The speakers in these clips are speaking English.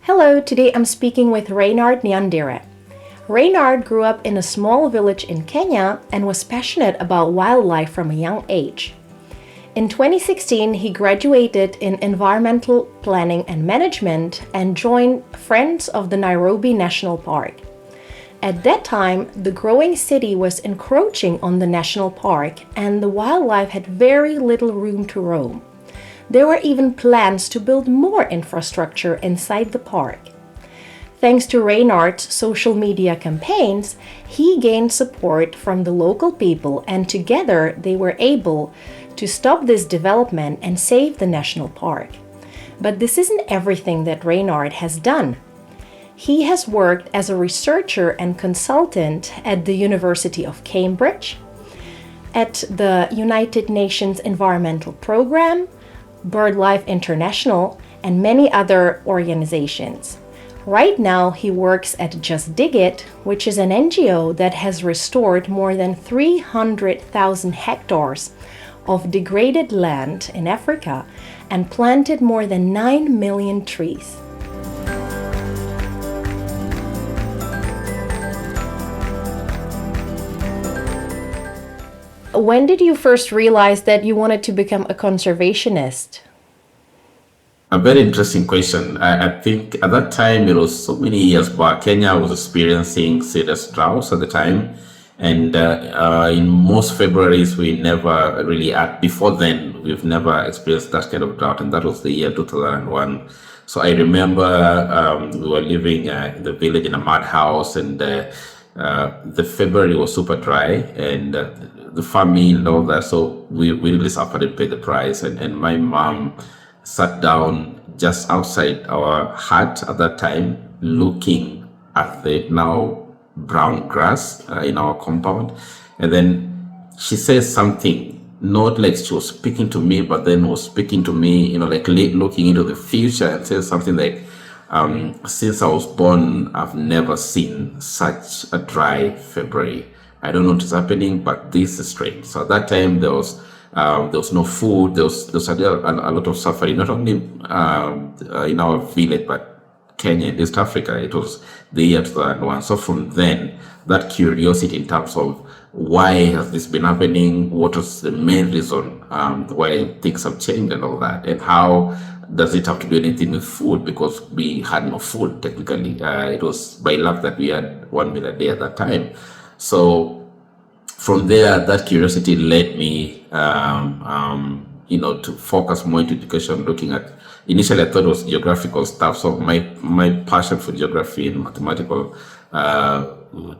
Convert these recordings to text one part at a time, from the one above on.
Hello, today I'm speaking with Reinhard Nyandire. Reinhard grew up in a small village in Kenya and was passionate about wildlife from a young age. In 2016, he graduated in environmental planning and management and joined Friends of the Nairobi National Park. At that time, the growing city was encroaching on the national park and the wildlife had very little room to roam. There were even plans to build more infrastructure inside the park. Thanks to Reinhard's social media campaigns, he gained support from the local people, and together they were able to stop this development and save the national park. But this isn't everything that Reinhard has done. He has worked as a researcher and consultant at the University of Cambridge, at the United Nations Environmental Programme, BirdLife International, and many other organizations. Right now, he works at Justdiggit, which is an NGO that has restored more than 300,000 hectares of degraded land in Africa and planted more than 9 million trees. When did you first realize that you wanted to become a conservationist? A very interesting question. I think at that time, it was so many years back, Kenya was experiencing serious droughts at the time. And in most Februaries, we never really, before then, we've never experienced that kind of drought. And that was the year 2001. So I remember we were living in the village in a mud house, and the February was super dry, and the family and all that. So we really suffered and paid the price. And my mom sat down just outside our hut at that time, looking at the now brown grass in our compound. And then she says something, not like she was speaking to me, but then was speaking to me, like looking into the future, and says something like, since I was born, I've never seen such a dry February. I don't know what is happening, but this is strange. So at that time, there was no food. There was a lot of suffering, not only in our village, but Kenya and East Africa. It was the year 2001. So from then, that curiosity in terms of why has this been happening, what was the main reason why things have changed and all that, and how does it have to do anything with food, because we had no food technically. It was by luck that we had 1 meal a day at that time. So from there, that curiosity led me to focus more into education, looking at, initially I thought it was geographical stuff. So my passion for geography and mathematical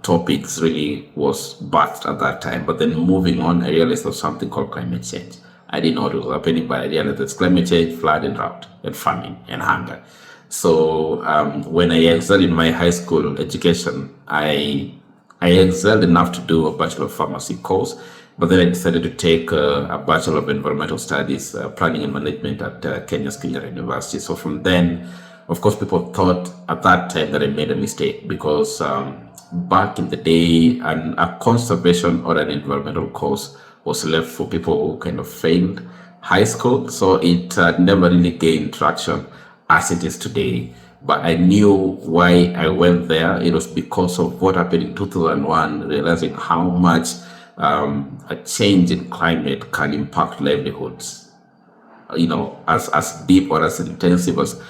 topics really was birthed at that time. But then moving on, I realized there was something called climate change. I didn't know what was happening, but I realized it's climate change, flood and drought and famine and hunger. So when I excelled in my high school education, I excelled enough to do a Bachelor of Pharmacy course, but then I decided to take a Bachelor of Environmental Studies, Planning and Management at Kenya's Kenyatta University. So from then, of course, people thought at that time that I made a mistake, because back in the day, a conservation or an environmental course was left for people who kind of failed high school. So it never really gained traction as it is today. But I knew why I went there. It was because of what happened in 2001, realizing how much a change in climate can impact livelihoods, as deep or as intensive as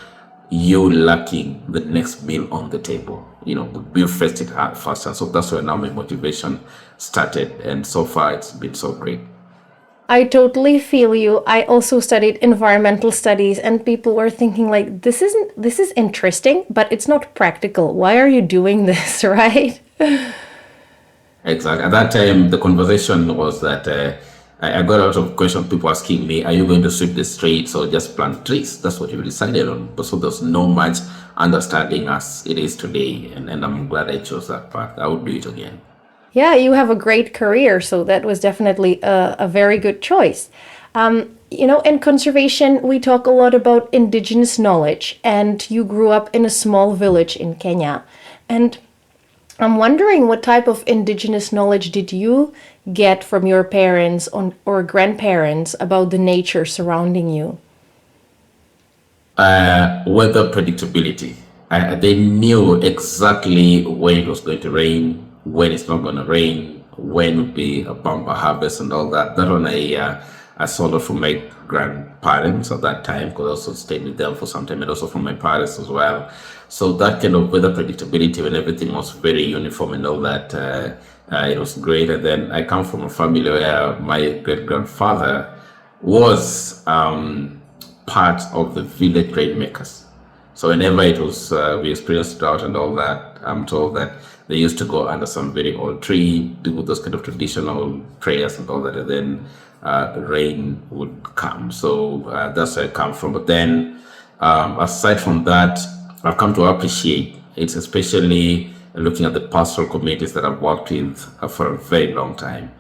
you lacking the next meal on the table. We faced it hard faster. So that's where now my motivation started. And so far, it's been so great. I totally feel you. I also studied environmental studies, and people were thinking like, this is interesting, but it's not practical. Why are you doing this, right? Exactly. At that time, the conversation was that I got a lot of questions, people asking me, are you going to sweep the streets or just plant trees? That's what you decided on. But so there's no much understanding as it is today. And I'm glad I chose that path. I would do it again. Yeah, you have a great career, so that was definitely a very good choice. In conservation, we talk a lot about indigenous knowledge, and you grew up in a small village in Kenya. And I'm wondering, what type of indigenous knowledge did you get from your parents or grandparents about the nature surrounding you? Weather predictability. they knew exactly when it was going to rain, when it's not going to rain, when would be a bumper harvest and all that. That one I saw it from my grandparents at that time, because I also stayed with them for some time, and also from my parents as well. So that kind of weather predictability, when everything was very uniform and all that, it was great. And then I come from a family where my great grandfather was part of the village rainmakers. So whenever it was we experienced drought and all that, I'm told that they used to go under some very old tree, do those kind of traditional prayers and all that, and then rain would come. So that's where I come from. But then, aside from that, I've come to appreciate it's especially looking at the pastoral communities that I've worked with for a very long time,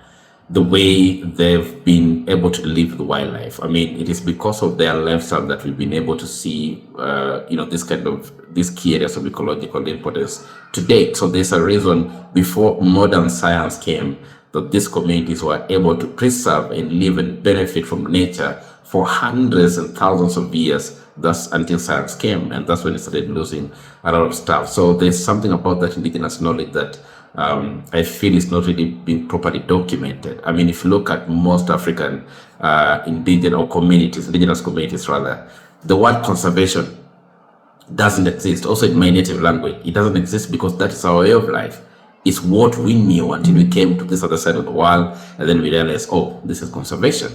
the way they've been able to live with wildlife. I mean, it is because of their lifestyle that we've been able to see, this kind of these key areas of ecological importance to date. So there's a reason before modern science came that these communities were able to preserve and live and benefit from nature for hundreds and thousands of years. That's until science came, and that's when it started losing a lot of stuff. So there's something about that indigenous knowledge that I feel is not really being properly documented. I mean, if you look at most African indigenous communities rather, the word conservation doesn't exist. Also in my native language, it doesn't exist because that is our way of life. It's what we knew until we came to this other side of the world, and then we realized, oh, this is conservation.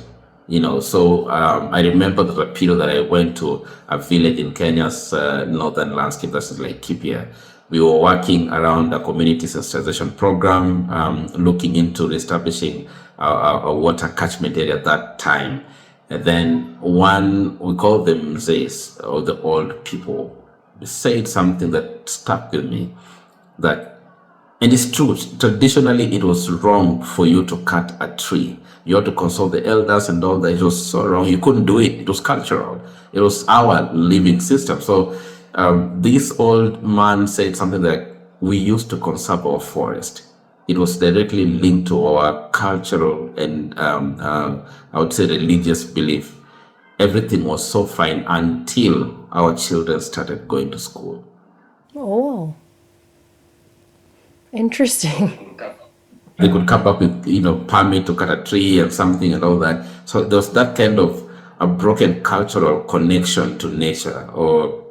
So I remember the period that I went to a village in Kenya's northern landscape, that's like Kipia. We were working around a community sensitization program, looking into establishing a water catchment area at that time. And then we call them Zays, or the old people, said something that stuck with me, and it's true, traditionally it was wrong for you to cut a tree. You had to consult the elders and all that. It was so wrong. You couldn't do it. It was cultural. It was our living system. So this old man said something that we used to conserve our forest. It was directly linked to our cultural and I would say religious belief. Everything was so fine until our children started going to school. Oh, interesting. They could come up with, permit to cut a tree and something and all that. So there was that kind of a broken cultural connection to nature, or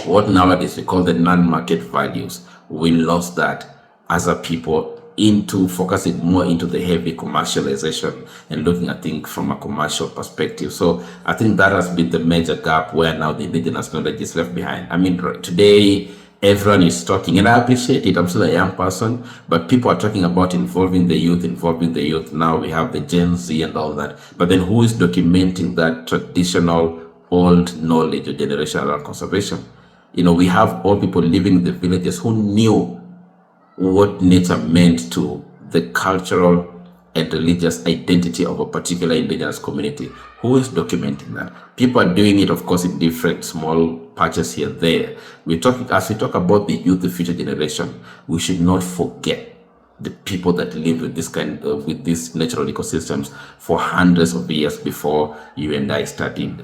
what nowadays we call the non-market values. We lost that as a people into focusing more into the heavy commercialization and looking at things from a commercial perspective. So I think that has been the major gap where now the indigenous knowledge is left behind. I mean, today, everyone is talking, and I appreciate it. I'm still a young person, but people are talking about involving the youth. Now we have the Gen Z and all that. But then who is documenting that traditional old knowledge or generation around conservation? We have old people living in the villages who knew what nature meant to the cultural and religious identity of a particular indigenous community. Who is documenting that? People are doing it, of course, in different small patches here and there. As we talk about the youth, the future generation, we should not forget the people that lived with with these natural ecosystems for hundreds of years before you and I studied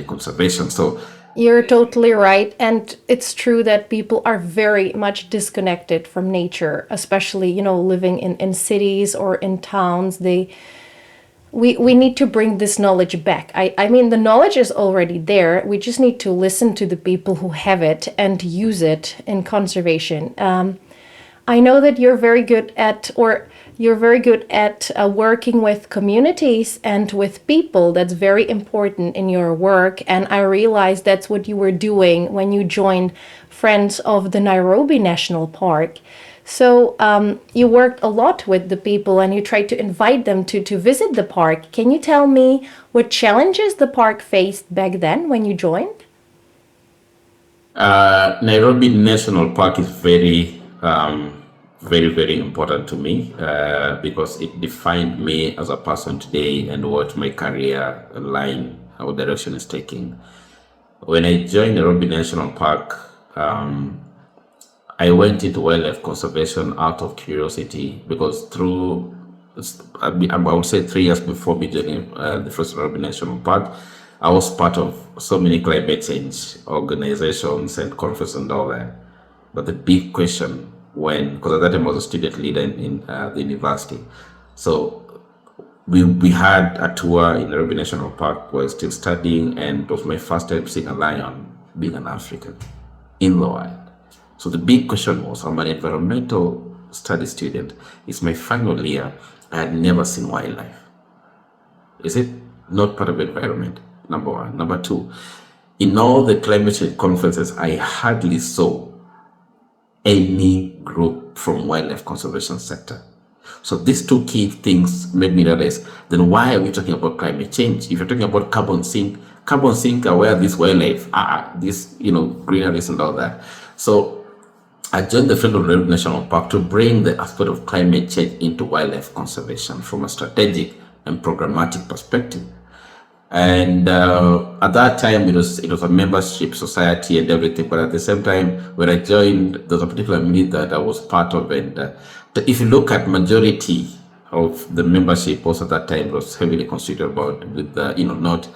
conservation. So you're totally right. And it's true that people are very much disconnected from nature, especially, living in cities or in towns. We need to bring this knowledge back. I mean, the knowledge is already there. We just need to listen to the people who have it and use it in conservation. I know that you're very good at working with communities and with people. That's very important in your work. And I realized that's what you were doing when you joined Friends of the Nairobi National Park. So you worked a lot with the people and you tried to invite them to visit the park. Can you tell me what challenges the park faced back then when you joined? Nairobi National Park is very, very important to me because it defined me as a person today and what my career line, our direction is taking. When I joined Nairobi National Park, I went into wildlife conservation out of curiosity because I would say 3 years before me joining the first Nairobi National Park, I was part of so many climate change organizations and conferences and all that. But the big question because at that time I was a student leader in the university. So we had a tour in Nairobi National Park where I was still studying, and it was my first time seeing a lion being an African in the wild. So the big question was, I'm an environmental studies student. It's my final year. I had never seen wildlife. Is it not part of the environment? Number one. Number two, in all the climate change conferences, I hardly saw any group from wildlife conservation sector. So these two key things made me realize, then why are we talking about climate change? If you're talking about carbon sink are where this wildlife are, this, greeneries and all that. So I joined the field of Nairobi National Park to bring the aspect of climate change into wildlife conservation from a strategic and programmatic perspective. And at that time, it was a membership society and everything. But at the same time, when I joined, there was a particular meet that I was part of. And if you look at majority of the membership, also at that time, was heavily considered about with not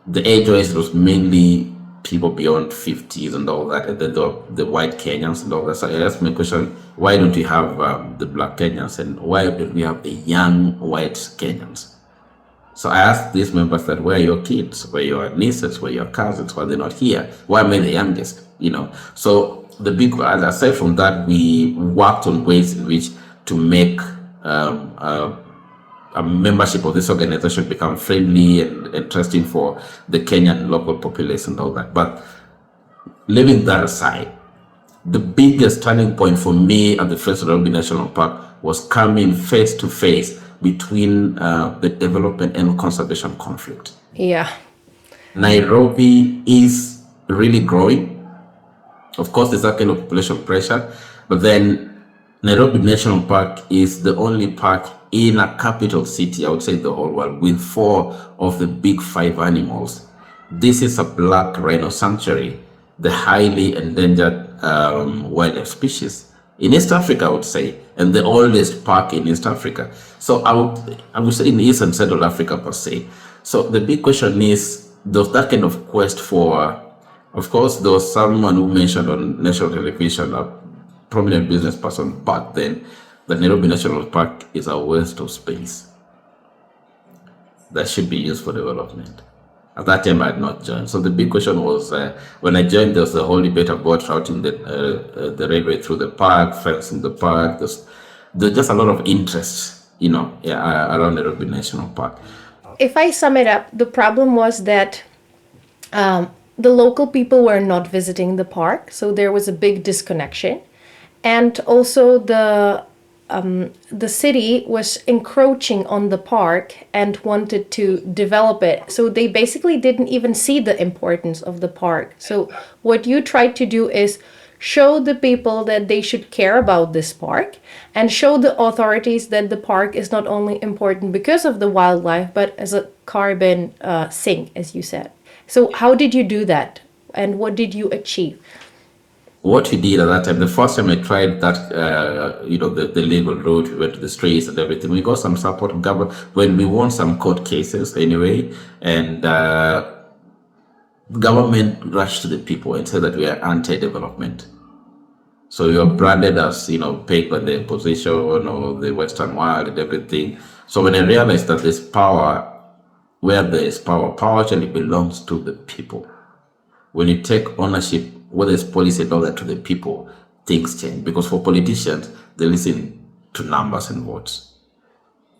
the age-wise, it was mainly people beyond 50s and all that, and then the white Kenyans and all that. So I asked my question, why don't we have the black Kenyans, and why don't we have the young white Kenyans? So I asked these members that, where are your kids, where are your nieces, where are your cousins, why are they not here? Why am I the youngest? So the big, aside from that, we worked on ways in which to make a membership of this organization become friendly and interesting for the Kenyan local population and all that. But leaving that aside, the biggest turning point for me at the first Nairobi National Park was coming face to face between the development and conservation conflict. Yeah. Nairobi is really growing. Of course, there's that kind of population pressure, but then Nairobi National Park is the only park in a capital city, I would say the whole world, with 4 of the big 5 animals. This is a black rhino sanctuary, the highly endangered wildlife species in East Africa, I would say, and the oldest park in East Africa. So I would say in East and Central Africa per se. So the big question is, there's that kind of quest for, of course, there was someone who mentioned on national television, a prominent business person back then, that Nairobi National Park is a waste of space that should be used for development. At that time, I had not joined. So the big question was, when I joined, there was a whole debate about routing the railway through the park, fencing the park. There's just a lot of interest, around Nairobi National Park. If I sum it up, the problem was that the local people were not visiting the park, so there was a big disconnection. And also the city was encroaching on the park and wanted to develop it. So they basically didn't even see the importance of the park. So what you tried to do is show the people that they should care about this park, and show the authorities that the park is not only important because of the wildlife, but as a carbon sink, as you said. So how did you do that? And what did you achieve? What we did at that time, the first time I tried that, the legal route, we went to the streets and everything. We got some support from government when we won some court cases anyway, and government rushed to the people and said that we are anti-development. So we were branded as, paid by the opposition or the Western world and everything. So when I realized that there's power, where there is power actually belongs to the people. When you take ownership, whether it's policy and all that, to the people, things change. Because for politicians, they listen to numbers and votes.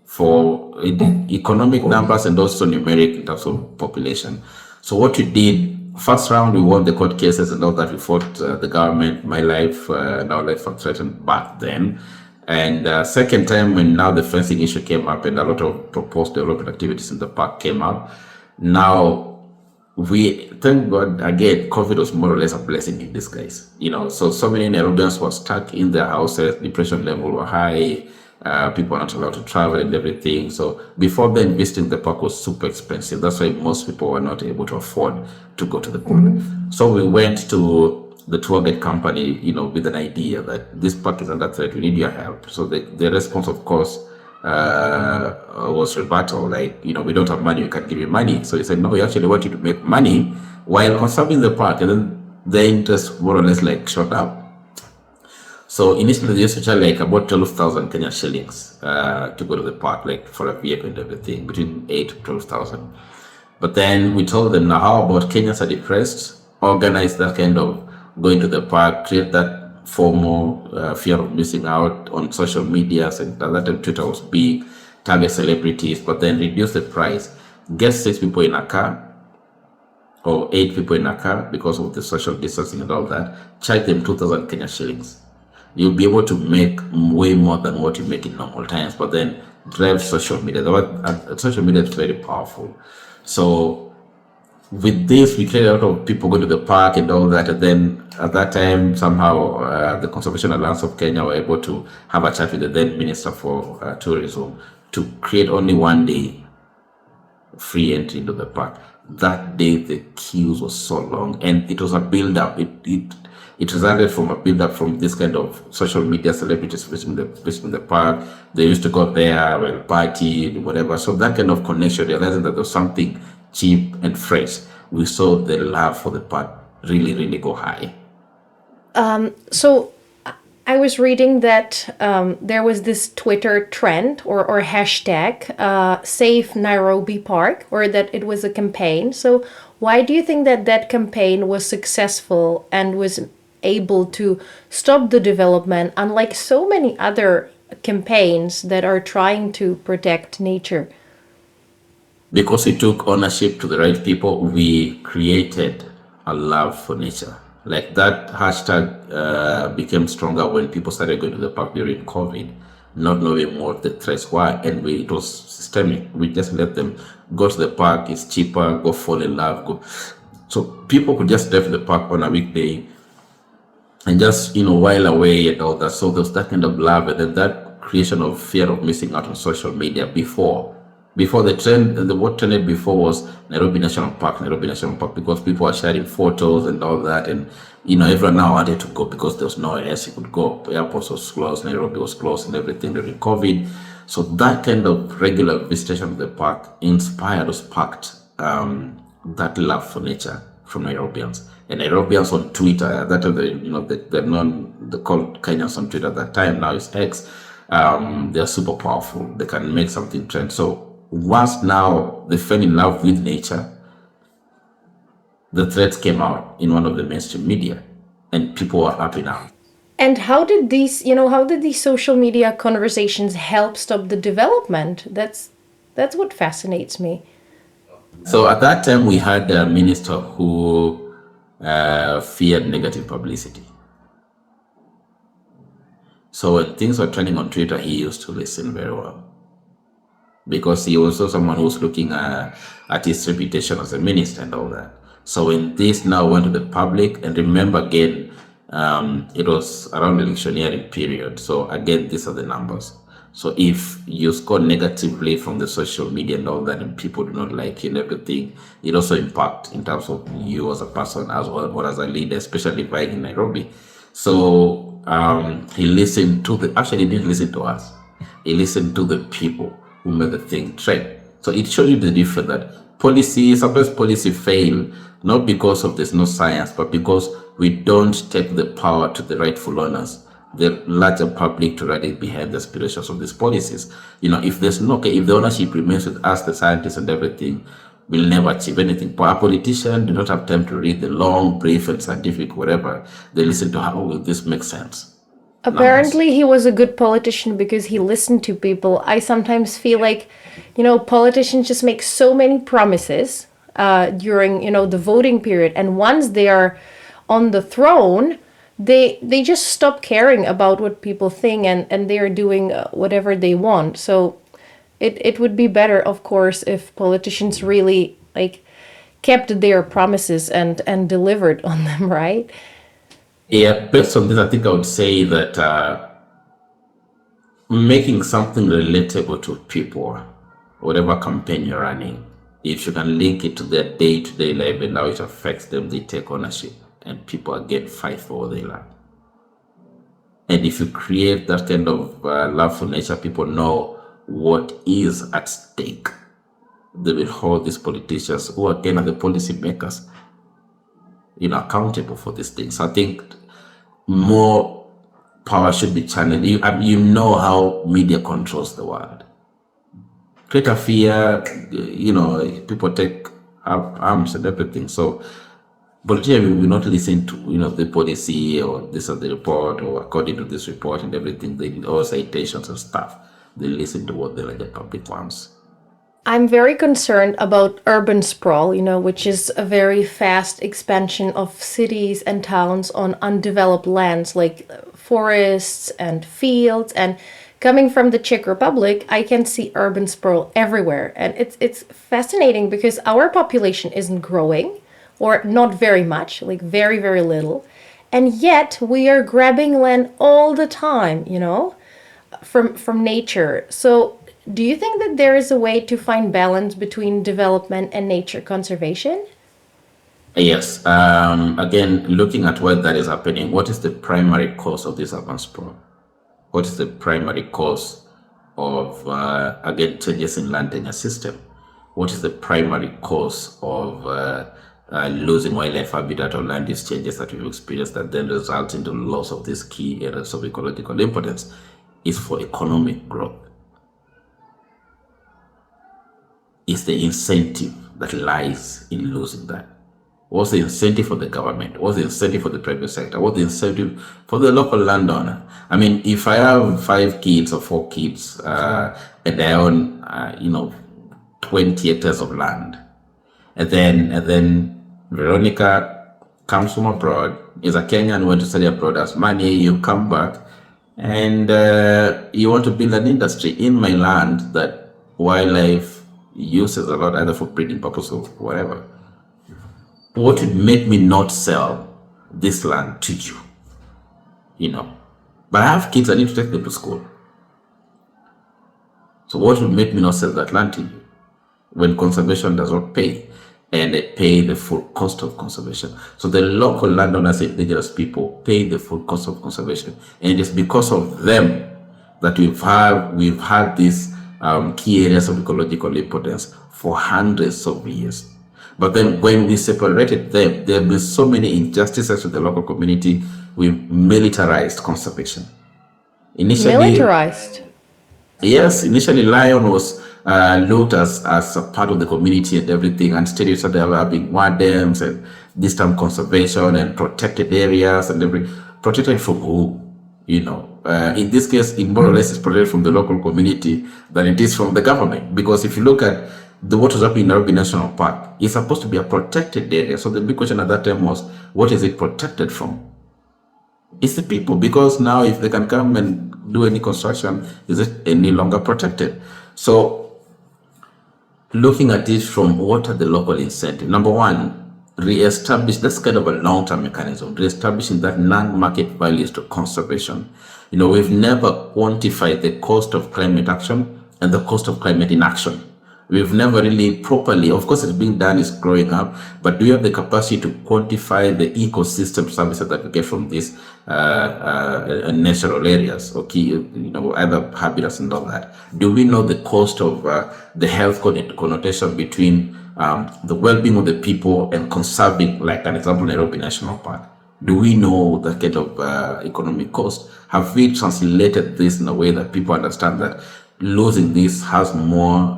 For economic numbers and also numeric in terms of population. So what we did, first round, we won the court cases and all that. We fought the government, my life and our life was threatened back then. And second time, when now the fencing issue came up and a lot of proposed development activities in the park came up, now we, thank God, again, COVID was more or less a blessing in disguise. So many Nairobians were stuck in their houses, depression level were high, people were not allowed to travel and everything. So before then, visiting the park was super expensive. That's why most people were not able to afford to go to the park. Mm-hmm. So we went to the tour guide company, with an idea that this park is under threat, we need your help. So the response, of course, was rebuttal, like, we don't have money, we can't give you money. So he said, no, we actually want you to make money while conserving the park. And then the interest more or less like shot up. So initially they used to charge like about 12,000 Kenya shillings to go to the park, like for a vehicle and everything, between 8 to 12,000. But then we told them, now how about Kenyans are depressed, organize that kind of going to the park, create that FOMO, fear of missing out on social media, and at that time Twitter was big, target celebrities, but then reduce the price, get 6 people in a car, or 8 people in a car because of the social distancing and all that, charge them 2,000 Kenya shillings. You'll be able to make way more than what you make in normal times, but then drive social media. Social media is very powerful. So with this, we created a lot of people going to the park and all that. And then at that time, somehow the Conservation Alliance of Kenya were able to have a chat with the then Minister for Tourism to create only one day free entry into the park. That day, the queues were so long, and it was a build-up. It resulted from a build-up from this kind of social media celebrities visiting the park. They used to go there, well, party, whatever. So that kind of connection, realizing that there was something cheap and fresh, we saw the love for the park really, really go high. So I was reading that there was this Twitter trend or hashtag Save Nairobi Park, or that it was a campaign. So why do you think that that campaign was successful and was able to stop the development, unlike so many other campaigns that are trying to protect nature? Because we took ownership to the right people, we created a love for nature. Like that hashtag became stronger when people started going to the park during COVID, not knowing what the threats were, and it was systemic. We just let them go to the park, it's cheaper, go fall in love, go. So people could just drive to the park on a weekday and just, while away and all that. So there's that kind of love, and then that creation of fear of missing out on social media before the trend. What trended before was Nairobi National Park, because people are sharing photos and all that, and everyone now wanted to go because there was nowhere else you could go. The airport was closed, Nairobi was closed, and everything during COVID. So that kind of regular visitation of the park inspired or sparked that love for nature from Nairobians. And Nairobians on Twitter, that they called Kenyans on Twitter at that time, now it's X. They're super powerful. They can make something trend. So once now they fell in love with nature, the threats came out in one of the mainstream media, and people are happy now. And how did these social media conversations help stop the development? That's what fascinates me. So at that time, we had a minister who feared negative publicity. So when things were trending on Twitter, he used to listen very well, because he was also someone who was looking at his reputation as a minister and all that. So when this now went to the public, and remember again, it was around the electioneering period. So again, these are the numbers. So if you score negatively from the social media and all that, and people do not like you and everything, it also impacts in terms of you as a person as well, or as a leader, especially buying in Nairobi. So he listened to actually he didn't listen to us. He listened to the people who made the thing trend. So it showed you the difference that sometimes policy fail, not because of there's no science, but because we don't take the power to the rightful owners, the larger public, to rally behind the aspirations of these policies. If there's if the ownership remains with us, the scientists and everything, we'll never achieve anything. But a politician do not have time to read the long brief and scientific whatever. They listen to how will this make sense. Apparently, he was a good politician because he listened to people. I sometimes feel like, politicians just make so many promises during, the voting period. And once they are on the throne, they just stop caring about what people think, and they're doing whatever they want. So it would be better, of course, if politicians really kept their promises and delivered on them, right? Yeah, based on this, I think I would say that making something relatable to people, whatever campaign you're running, if you can link it to their day-to-day life and how it affects them, they take ownership, and people again fight for what they love. And if you create that kind of love for nature, people know what is at stake. They will hold these politicians who again are the policy makers, accountable for these things. I think more power should be channeled. You know how media controls the world. Create a fear, people take up arms and everything. So politicians will not listen to the policy or this is the report or according to this report and everything. They all citations and stuff. They listen to what the public wants. I'm very concerned about urban sprawl, which is a very fast expansion of cities and towns on undeveloped lands like forests and fields. And coming from the Czech Republic, I can see urban sprawl everywhere. And it's fascinating because our population isn't growing, or not very much, like very, very little. And yet we are grabbing land all the time, from nature. So do you think that there is a way to find balance between development and nature conservation? Yes. Again, looking at why that is happening, what is the primary cause of this urban sprawl? What is the primary cause of, again, changes in land tenure system? What is the primary cause of losing wildlife habitat or land use changes that we've experienced that then result in the loss of these key areas of ecological importance? Is for economic growth. Is the incentive that lies in losing that. What's the incentive for the government? What's the incentive for the private sector? What's the incentive for the local landowner? I mean, if I have 5 kids or 4 kids and I own, 20 hectares of land, and then Veronica comes from abroad, is a Kenyan, went to study abroad, has money, you come back, and you want to build an industry in my land that wildlife uses a lot, either for breeding purposes or whatever. What would make me not sell this land to you? But I have kids, I need to take them to school. So what would make me not sell that land to you when conservation does not pay? And they pay the full cost of conservation. So the local landowners, indigenous people, pay the full cost of conservation. And it is because of them that we've had these key areas of ecological importance for hundreds of years. But then when we separated them, there have been so many injustices to the local community. We militarized conservation. Militarized? Yes, initially lion was looked as a part of the community and everything, and still started having wardens and distant conservation and protected areas and everything. Protected from who? In this case, it more or less is protected from the local community than it is from the government. Because if you look at what was happening in Nairobi National Park, it's supposed to be a protected area. So the big question at that time was, what is it protected from? It's the people, because now if they can come and do any construction, is it any longer protected? So looking at it from what are the local incentives? Number one, re-establish, that's kind of a long-term mechanism, re-establishing that non-market values to conservation. We've never quantified the cost of climate action and the cost of climate inaction. We've never really properly, of course it's being done, it's growing up, but do you have the capacity to quantify the ecosystem services that we get from these natural areas, either habitats and all that? Do we know the cost of the health connotation between the well-being of the people and conserving, like an example, Nairobi National Park? Do we know the kind of economic cost? Have we translated this in a way that people understand that losing this has more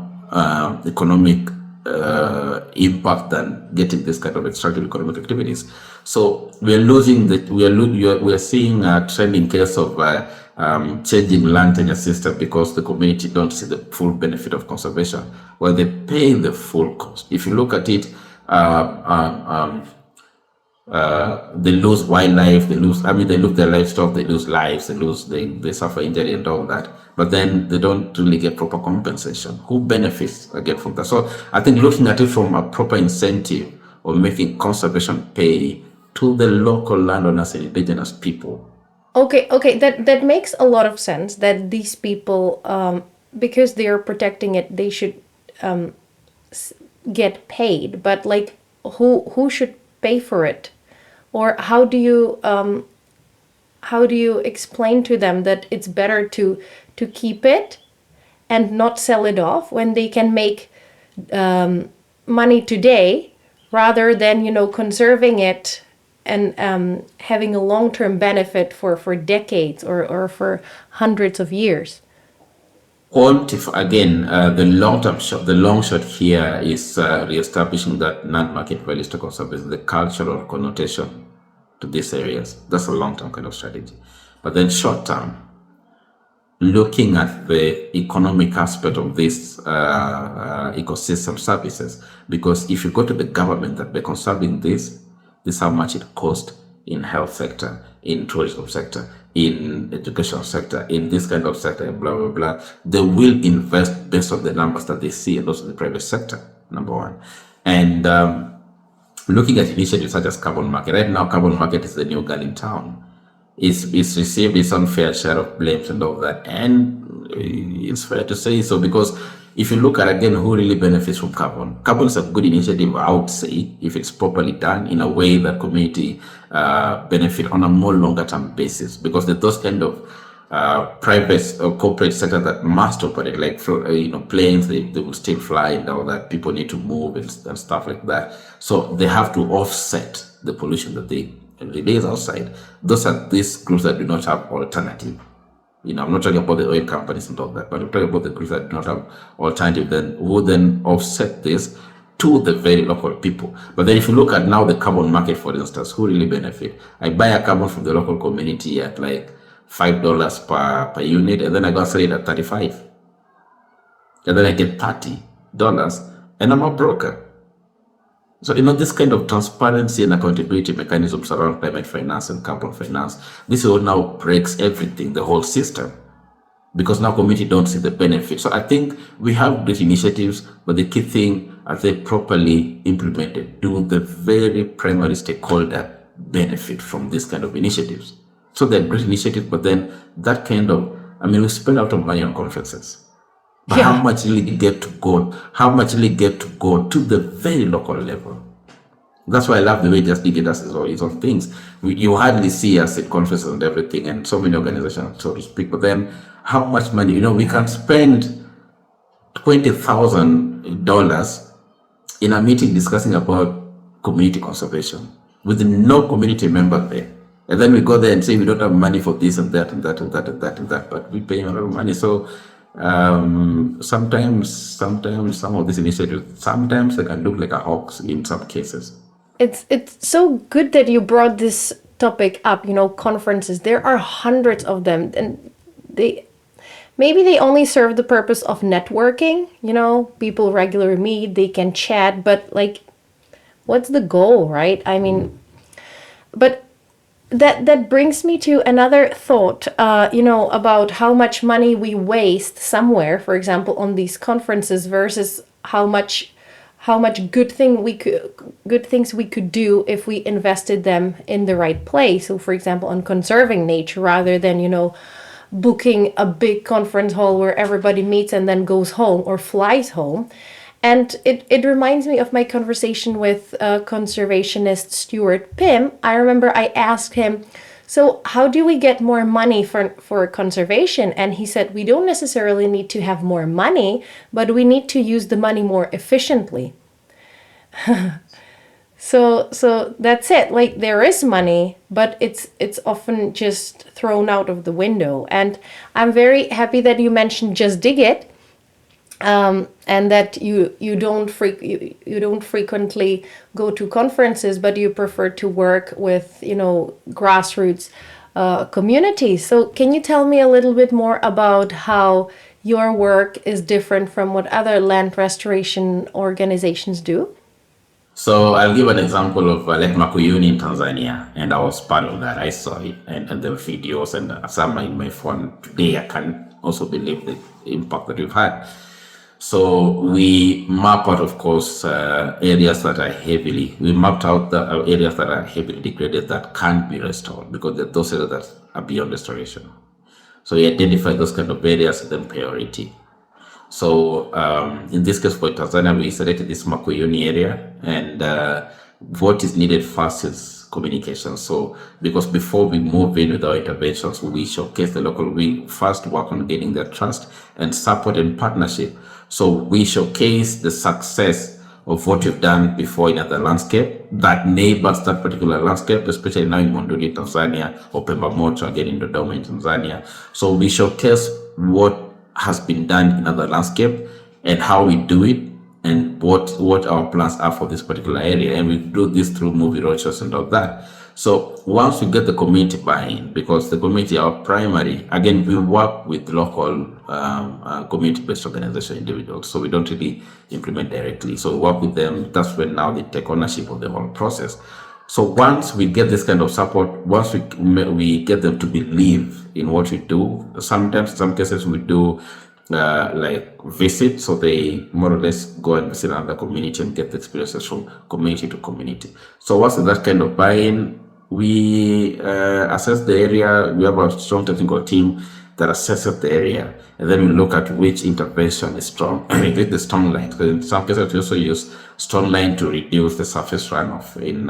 economic impact than getting this kind of extractive economic activities? So we are seeing a trend in case of changing land tenure system because the community don't see the full benefit of conservation. Well, they pay the full cost. If you look at it, they lose wildlife, they lose their livestock, they lose lives, they suffer injury and all that. But then they don't really get proper compensation. Who benefits again from that? So I think looking at it from a proper incentive of making conservation pay to the local landowners and indigenous people. Okay, that makes a lot of sense that these people, because they are protecting it, they should get paid. But like, who should pay for it? Or how do you explain to them that it's better to keep it and not sell it off when they can make money today, rather than conserving it and having a long-term benefit for decades or for hundreds of years. Again, the long shot here is reestablishing that non-market values to conservation, the cultural connotation to these areas. That's a long-term kind of strategy. But then short-term, looking at the economic aspect of this ecosystem services, because if you go to the government that they're conserving this is how much it costs in health sector, in tourism sector, in education sector, in this kind of sector, blah, blah, blah. They will invest based on the numbers that they see, and also the private sector, number one. And looking at initiatives such as carbon market, right now carbon market is the new girl in town. It's received its unfair share of blames and all that. And it's fair to say so, because if you look at, again, who really benefits from carbon, carbon is a good initiative, I would say, if it's properly done in a way that community benefit on a more longer term basis, because those kind of private or corporate sector that must operate, like planes, they will still fly and all that, people need to move and stuff like that. So they have to offset the pollution that they release outside. Those are these groups that do not have alternative. I'm not talking about the oil companies and all that, but I'm talking about the groups that do not have alternative, then who then offset this to the very local people. But then if you look at now the carbon market, for instance, who really benefit? I buy a carbon from the local community at like $5 per unit, and then I go sell it at 35. And then I get $30, and I'm a broker. So, this kind of transparency and accountability mechanisms around climate finance and carbon finance, this all now breaks everything, the whole system, because now community don't see the benefit. So I think we have great initiatives, but the key thing, are they properly implemented? Do the very primary stakeholder benefit from this kind of initiatives? So they're great initiatives, but then that kind of, we spend a lot of money on conferences. But how much really get to go? How much really get to go to the very local level? That's why I love the way Justdiggit does his own things. You hardly see us at conferences and everything, and so many organizations, so to speak. But then, how much money? We can spend $20,000 in a meeting discussing about community conservation with no community member there. And then we go there and say we don't have money for this and that and that and that and that and that, but we pay a lot of money. So sometimes some of these initiatives, sometimes they can look like a hoax in some cases. It's so good that you brought this topic up. Conferences, there are hundreds of them, and they only serve the purpose of networking. People regularly meet, they can chat, but what's the goal, right? But that brings me to another thought, about how much money we waste somewhere, for example, on these conferences, versus how much good things we could do if we invested them in the right place. So, for example, on conserving nature, rather than booking a big conference hall where everybody meets and then goes home or flies home. And it reminds me of my conversation with conservationist Stuart Pym. I remember I asked him, so how do we get more money for conservation? And he said, we don't necessarily need to have more money, but we need to use the money more efficiently. So that's it. There is money, but it's often just thrown out of the window. And I'm very happy that you mentioned Justdiggit. And that you don't frequently go to conferences, but you prefer to work with grassroots communities. So can you tell me a little bit more about how your work is different from what other land restoration organizations do? So I'll give an example of Lake Makuyuni in Tanzania, and I was part of that. I saw it and the videos and some in my phone today. I can also believe the impact that we've had. So we map out, of course, areas that are we mapped out the areas that are heavily degraded that can't be restored, because they're those areas that are beyond restoration. So we identify those kind of areas and then priority. So in this case for Tanzania, we selected this Makuyuni area, and what is needed first is communication. So because before we move in with our interventions, we showcase the local, we first work on gaining their trust and support and partnership. So we showcase the success of what you've done before in other landscape that neighbors that particular landscape, especially now in Monduli, Tanzania, or Pembamoto, again in Dodoma in Tanzania. So we showcase what has been done in other landscape and how we do it and what our plans are for this particular area. And we do this through movie roadshows and all that. So once we get the community buy-in, because the community are primary, again, we work with local community-based organization individuals, so we don't really implement directly. So we work with them. That's when now they take ownership of the whole process. So once we get this kind of support, once we get them to believe in what we do, sometimes, some cases we do like visit, so they more or less go and visit another community and get the experiences from community to community. So once that kind of buy-in, we assess the area. We have a strong technical team that assesses the area, and then we look at which intervention is strong. We get the stone line. So in some cases, we also use stone line to reduce the surface runoff in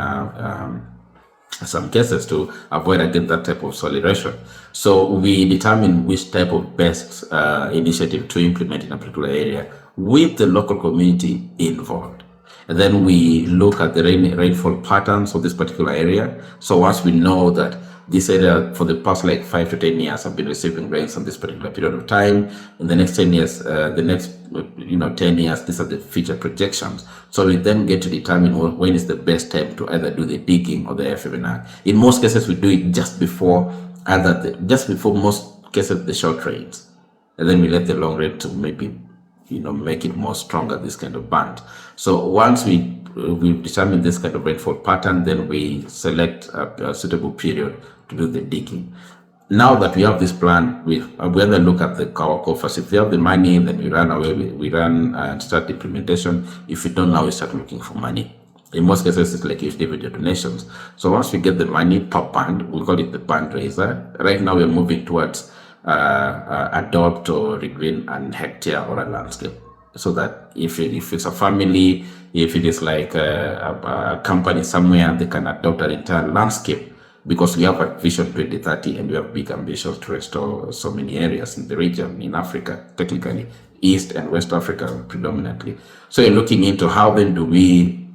some cases to avoid again that type of soil erosion. So we determine which type of best initiative to implement in a particular area with the local community involved. And then we look at the rainfall patterns of this particular area. So once we know that this area for the past like 5 to 10 years have been receiving rains on this particular period of time, in the next 10 years, 10 years, these are the future projections. So we then get to determine when is the best time to either do the digging or the FMNR. In most cases, we do it just before most cases the short rains, and then we let the long rain to maybe make it more stronger, this kind of band. So once we determine this kind of rainfall pattern, then we select a suitable period to do the digging. Now that we have this plan, we either look at our coffers. If we have the money, then we run away. We run and start implementation. If we don't, now we start looking for money. In most cases, it's like individual donations. So once we get the money per band, we call it the band raiser. Right now, we're moving towards adopt or regreen an hectare or a landscape, so that if it's a family, if it is like a company somewhere, they can adopt an entire landscape, because we have a vision 2030 and we have big ambitions to restore so many areas in the region, in Africa, technically East and West Africa predominantly. So you're looking into how then do we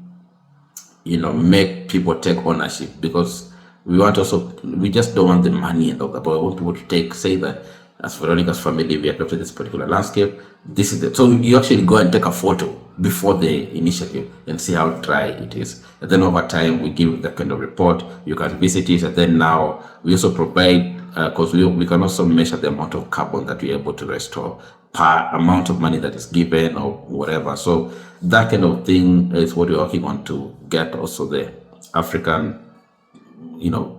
make people take ownership, because we just don't want the money and all that, but we want people to say that as Veronica's family, we adopted this particular landscape. This is it. So you actually go and take a photo before the initiative and see how dry it is. And then over time, we give that kind of report. You can visit it. And then now we also provide, because we can also measure the amount of carbon that we're able to restore per amount of money that is given or whatever. So that kind of thing is what we're working on to get also the African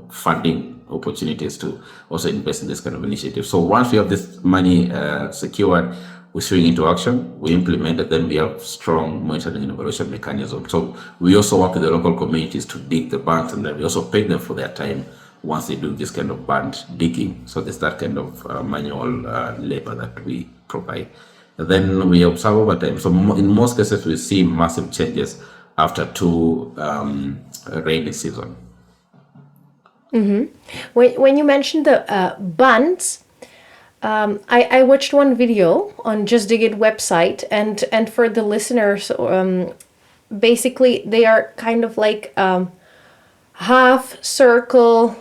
funding opportunities to also invest in this kind of initiative. So once we have this money secured, we swing into action, we implement it, then we have strong monitoring and evaluation mechanism. So we also work with the local communities to dig the bands, and then we also pay them for their time once they do this kind of band digging. So there's that kind of manual labor that we provide. And then we observe over time. So in most cases, we see massive changes after 2 rainy season. Mm-hmm. When you mentioned the buns, I watched one video on Justdiggit website, and for the listeners, basically they are kind of like half circle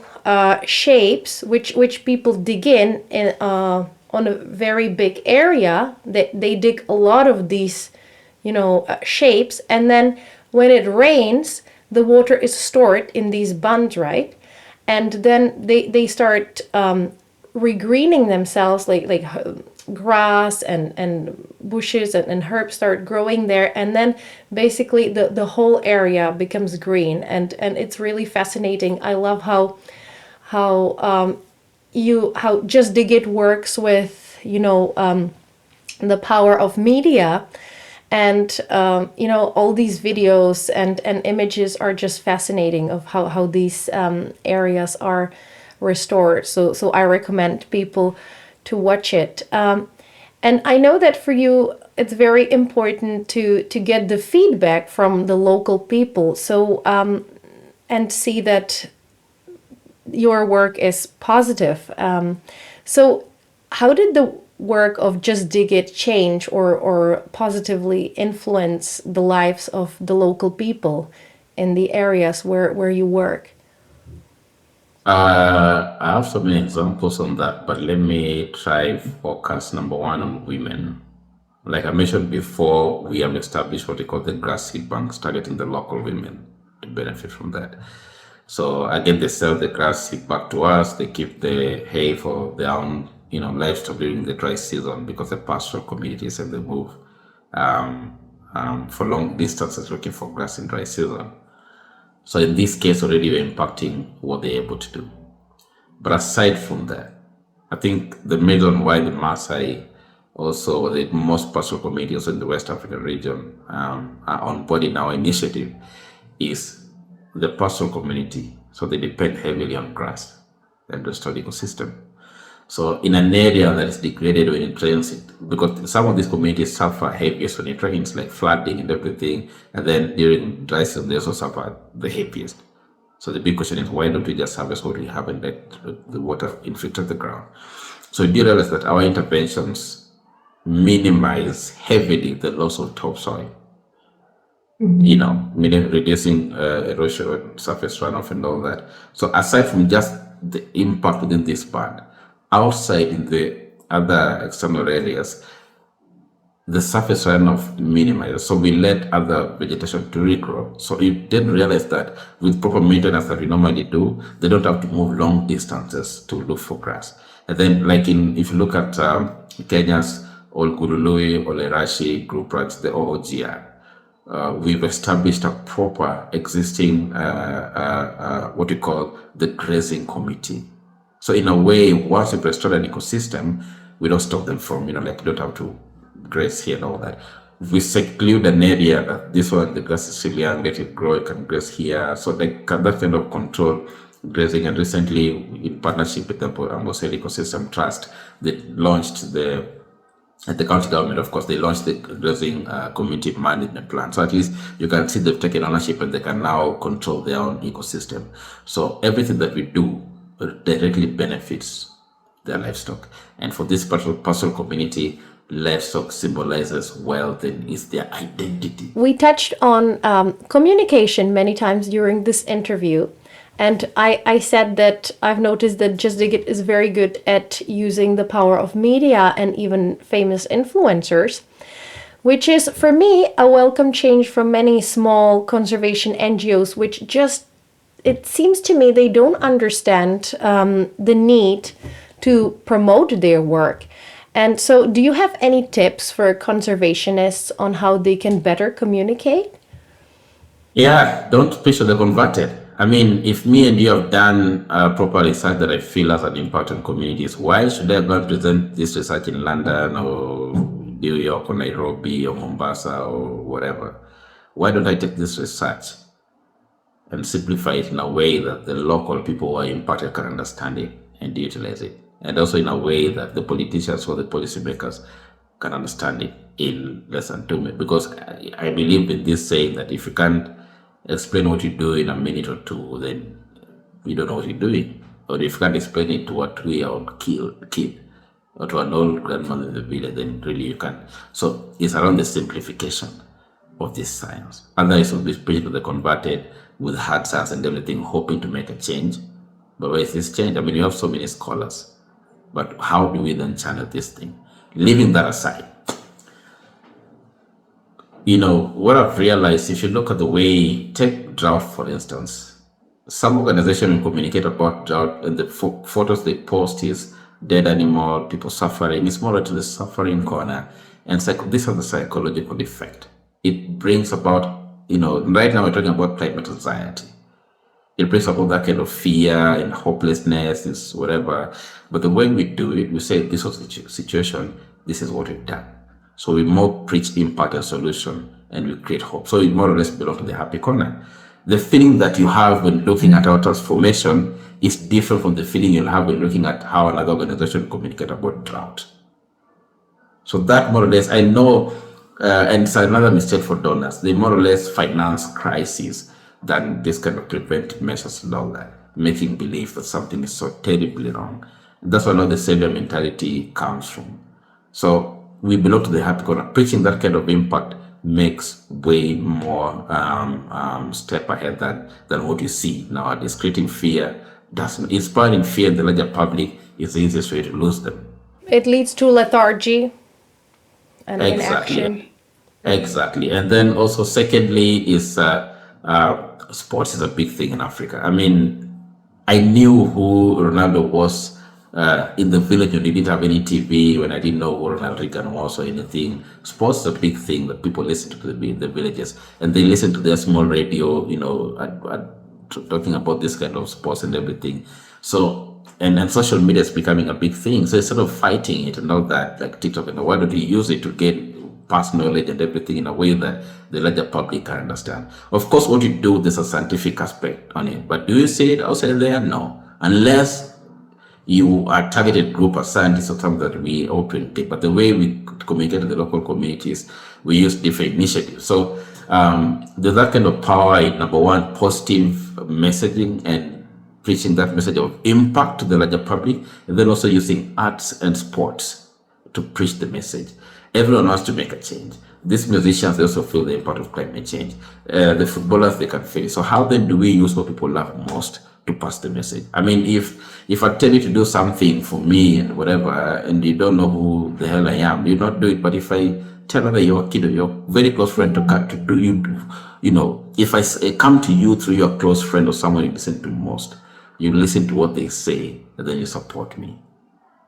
shapes, which people dig in on a very big area. They dig a lot of these, shapes, and then when it rains, the water is stored in these buns, right? And then they start regreening themselves, like grass and bushes and herbs start growing there, and then basically the whole area becomes green, and it's really fascinating. I love how Justdiggit works with the power of media. And all these videos and images are just fascinating of how these areas are restored. So I recommend people to watch it. And I know that for you, it's very important to get the feedback from the local people. So and see that your work is positive. So how did the work of Justdiggit change or positively influence the lives of the local people in the areas where you work? I have so many examples on that, but let me try focus number one on women. Like I mentioned before, we have established what we call the grass seed banks, targeting the local women to benefit from that. So again, they sell the grass seed back to us. They keep the hay for their own, livestock during the dry season because the pastoral communities and they move for long distances looking for grass in dry season. So in this case, already we're impacting what they're able to do. But aside from that, I think the reason why the Maasai, also the most pastoral communities in the West African region, are on board in our initiative is the pastoral community. So they depend heavily on grass and restored ecosystem. So in an area that is degraded when it rains, because some of these communities suffer heaviest when it rains, like flooding and everything, and then during dry season they also suffer the heaviest. So the big question is, why don't we just harvest what we have and let the water infiltrate the ground? So we do realize that our interventions minimize heavily the loss of topsoil. Meaning reducing erosion, surface runoff, and all that. So aside from just the impact within this band, outside in the other external areas, the surface runoff minimizes. So we let other vegetation to regrow. So you then realize that with proper maintenance that we normally do, they don't have to move long distances to look for grass. And then, like if you look at Kenya's Olgulului, Olerashi group rights, the OOGR, we've established a proper existing what we call the grazing committee. So in a way, once we restore an ecosystem, we don't stop them from, like you don't have to graze here and all that. We seclude an area that this one, the grass is still young, let it grow, it can graze here. So that kind of control grazing. And recently, in partnership with the Amboseli Ecosystem Trust, they launched at the county government, of course, they launched the grazing community management plan. So at least you can see they've taken ownership and they can now control their own ecosystem. So everything that we do directly benefits their livestock. And for this pastoral community, livestock symbolizes wealth and is their identity. We touched on communication many times during this interview. And I said that I've noticed that Justdiggit is very good at using the power of media and even famous influencers, which is, for me, a welcome change from many small conservation NGOs, which it seems to me they don't understand the need to promote their work. And so do you have any tips for conservationists on how they can better communicate? Yeah, don't preach to the converted. I mean, if me and you have done proper research that I feel has an impact on communities, why should I go and present this research in London or New York or Nairobi or Mombasa or whatever? Why don't I take this research and simplify it in a way that the local people who are impacted can understand it and utilize it? And also in a way that the politicians or the policymakers can understand it in less than 2 minutes. Because I believe in this saying that if you can't explain what you do in a minute or two, then you don't know what you're doing. Or if you can't explain it to a 2-year-old kid or to an old grandmother in the village, then really you can't. So it's around the simplification of this science. Otherwise, we'll be preaching to the converted with hard science and everything, hoping to make a change. But where is this change? I mean, you have so many scholars. But how do we then channel this thing? Leaving that aside, what I've realized, if you look at the way, take drought, for instance, some organizations will communicate about drought and the photos they post is dead animal, people suffering. It's more to the suffering corner. And this has a psychological effect. It brings about, right now we're talking about climate anxiety. It brings about that kind of fear and hopelessness, is whatever. But the way we do it, we say this was the situation, this is what we've done. So we more preach impact and solution, and we create hope. So it more or less belongs to the happy corner. The feeling that you have when looking at our transformation is different from the feeling you'll have when looking at how another organization communicate about drought. So that more or less, I know, and it's another mistake for donors. They more or less finance crises than this kind of preventive measures and all that, making believe that something is so terribly wrong. That's where a lot of the savior mentality comes from. So we belong to the happy corner. Preaching that kind of impact makes way more step ahead than what you see nowadays. Creating fear, doesn't inspiring fear in the larger public is the easiest way to lose them. It leads to lethargy and Exactly. inaction. Exactly. And then also, secondly, is sports is a big thing in Africa. I mean, I knew who Ronaldo was in the village when he didn't have any TV, when I didn't know who Ronald Reagan was or anything. Sports is a big thing that people listen to the villages, and they listen to their small radio, talking about this kind of sports and everything. So, and social media is becoming a big thing. So instead of fighting it and all that, like TikTok, and why don't you use it to get past knowledge and everything in a way that the larger public can understand? Of course, what you do, there's a scientific aspect on it, but do you see it outside there? No, unless you are targeted group of scientists or something that we open take. But the way we communicate to the local communities, we use different initiatives. So there's that kind of power in, number one, positive messaging and preaching that message of impact to the larger public, and then also using arts and sports to preach the message. Everyone wants to make a change. These musicians, they also feel the impact of climate change. The footballers, they can feel it. So how then do we use what people love most to pass the message? I mean, if I tell you to do something for me and whatever, and you don't know who the hell I am, you not do it. But if I tell her that you're a kid or your very close friend to do if I come to you through your close friend or someone you listen to most, you listen to what they say, and then you support me.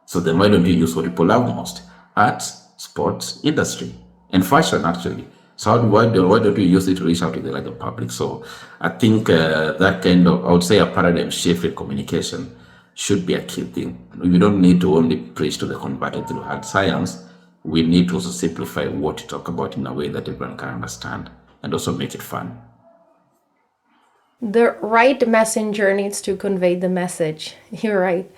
So then why don't you use what people love most? Arts, sports, industry, and fashion, actually. So why don't you use it to reach out to the larger public? So I think that kind of, I would say, a paradigm shift in communication should be a key thing. We don't need to only preach to the converted through hard science. We need to also simplify what to talk about in a way that everyone can understand, and also make it fun. The right messenger needs to convey the message. You're right.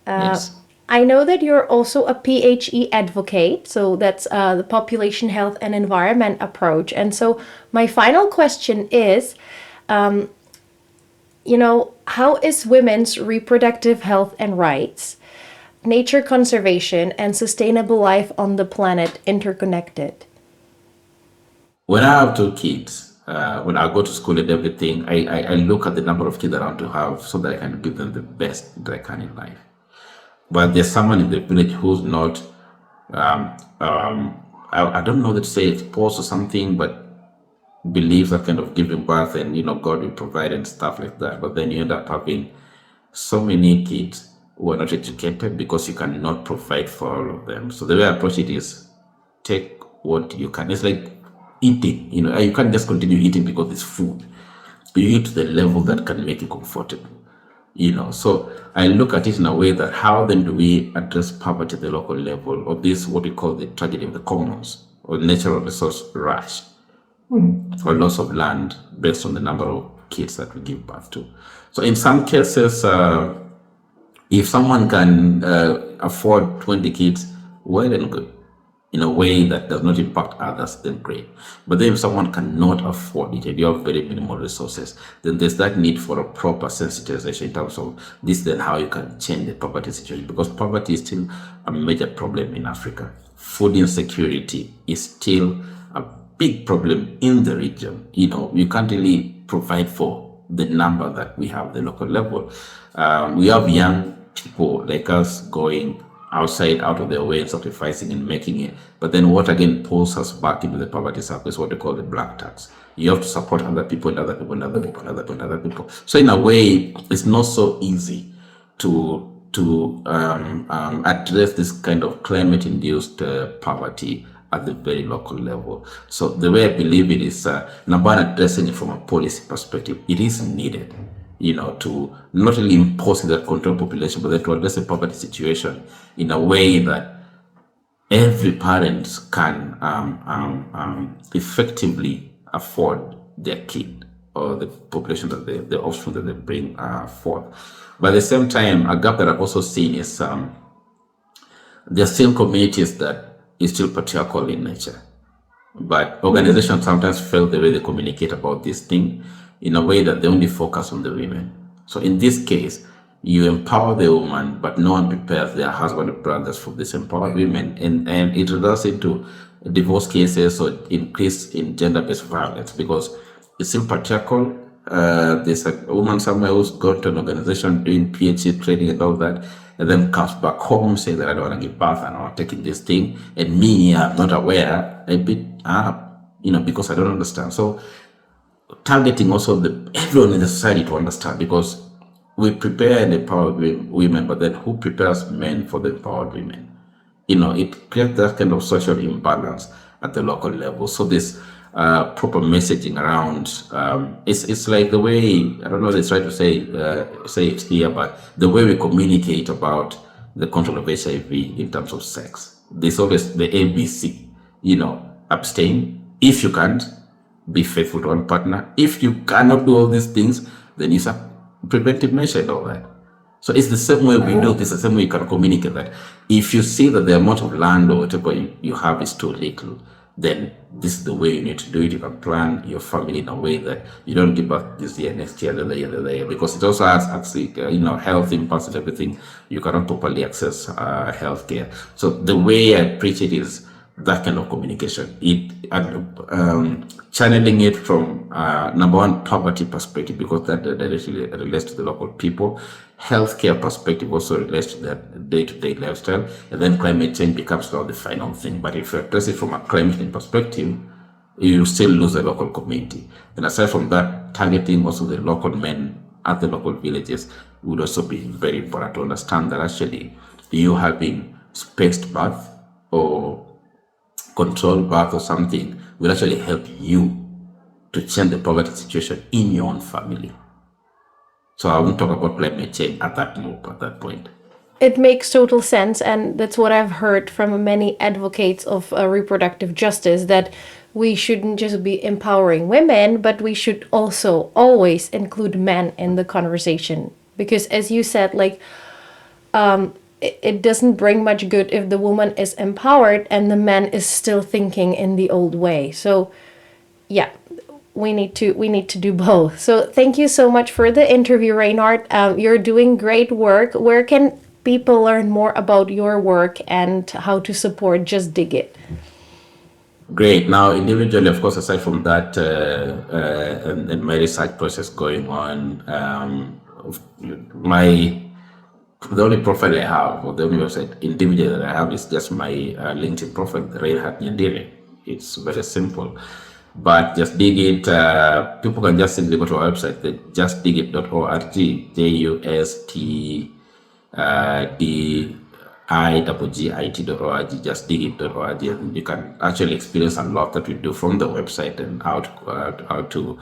Yes. I know that you're also a PHE advocate, so that's the population health and environment approach. And so my final question is, how is women's reproductive health and rights, nature conservation, and sustainable life on the planet interconnected? When I have two kids, when I go to school and everything, I look at the number of kids that I want to have so that I can give them the best that I can in life. But there's someone in the village who's not, I don't know that say exposed or something, but believes that kind of giving birth and, God will provide and stuff like that. But then you end up having so many kids who are not educated because you cannot provide for all of them. So the way I approach it is take what you can. It's like eating, you can't just continue eating because it's food. You eat to the level that can make you comfortable. So I look at it in a way that how then do we address poverty at the local level, or this what we call the tragedy of the commons, or natural resource rush, or loss of land based on the number of kids that we give birth to. So in some cases, if someone can afford 20 kids, well and good, in a way that does not impact others, then great. But then if someone cannot afford it and you have very minimal resources, then there's that need for a proper sensitization in terms of this, then how you can change the poverty situation, because poverty is still a major problem in Africa. Food insecurity is still a big problem in the region. You can't really provide for the number that we have at the local level. We have young people like us going outside, out of their way, and sacrificing and making it. But then what again pulls us back into the poverty circle is what they call the black tax. You have to support other people and other people and other people and other people and other people. So in a way, it's not so easy to address this kind of climate-induced poverty at the very local level. So the way I believe it is, number one, addressing it from a policy perspective, it is needed, to not only impose that control population, but then to address the poverty situation in a way that every parent can effectively afford their kid or the population that the offspring that they bring forth. But at the same time, a gap that I've also seen is there are still communities that is still patriarchal in nature. But organizations sometimes fail the way they communicate about this thing. in a way that they only focus on the women. So in this case, you empower the woman, but no one prepares their husband or brothers for this empowered women. And it results into divorce cases or increase in gender-based violence because it's still patriarchal. There's a woman somewhere who's got to an organization doing PhD training and all that, and then comes back home saying that I don't want to give birth and I'm not taking this thing. And me, I'm not aware, a bit because I don't understand. So targeting also everyone in the society to understand, because we prepare and empower women, but then who prepares men for the empowered women? It creates that kind of social imbalance at the local level. So this proper messaging around, it's like the way, I don't know, they try to say it here, but the way we communicate about the control of HIV in terms of sex. There's always the ABC, abstain. If you can't, be faithful to one partner. If you cannot do all these things, then use a preventive measure and all that. So it's the same way we do this, the same way you can communicate that. If you see that the amount of land or whatever you have is too little, then this is the way you need to do it. You can plan your family in a way that you don't give birth this year, next year, the year, because it also has actually, health impacts and everything. You cannot properly access health care. So the way I preach it is that kind of communication. Channeling it from number one, poverty perspective, because that directly relates to the local people. Healthcare perspective also relates to their day-to-day lifestyle, and then climate change becomes now the final thing. But if you address it from a climate change perspective, you still lose the local community. And aside from that, targeting also the local men at the local villages would also be very important to understand that actually you having spaced birth or controlled birth or something will actually help you to change the poverty situation in your own family. So I won't talk about climate change at that point. It makes total sense, and that's what I've heard from many advocates of reproductive justice, that we shouldn't just be empowering women, but we should also always include men in the conversation. Because as you said, it doesn't bring much good if the woman is empowered and the man is still thinking in the old way. So yeah, we need to do both. So thank you so much for the interview, Reinhard. You're doing great work. Where can people learn more about your work and how to support Justdiggit? Great. Now, individually, of course, aside from that, and my research process going on, the only profile I have, or the only website individual that I have, is just my LinkedIn profile, Reinhard Nyandire. It's very simple. But Justdiggit, people can just simply go to our website, the justdiggit.org, JUSTDIGGIT.org, justdiggit.org. And you can actually experience a lot that we do from the website and how to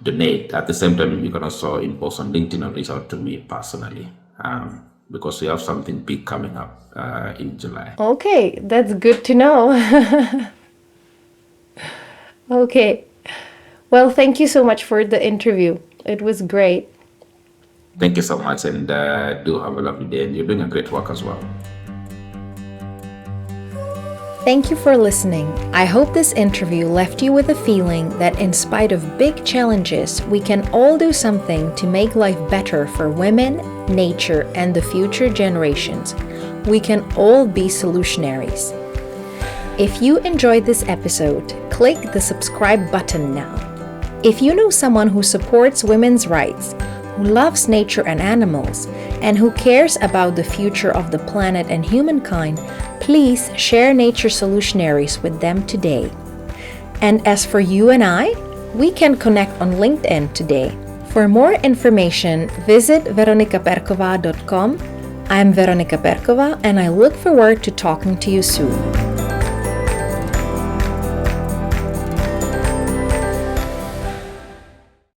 donate. At the same time, you can also post on LinkedIn or reach out to me personally. Because we have something big coming up in July. Okay, that's good to know. Okay. Well, thank you so much for the interview. It was great. Thank you so much, and do have a lovely day. And you're doing a great work as well. Thank you for listening. I hope this interview left you with a feeling that in spite of big challenges, we can all do something to make life better for women, nature, and the future generations. We can all be solutionaries. If you enjoyed this episode, click the subscribe button now. If you know someone who supports women's rights, who loves nature and animals, and who cares about the future of the planet and humankind, please share Nature Solutionaries with them today. And as for you and I, we can connect on LinkedIn today. For more information, visit veronicaperkova.com. I'm Veronica Perkova, and I look forward to talking to you soon.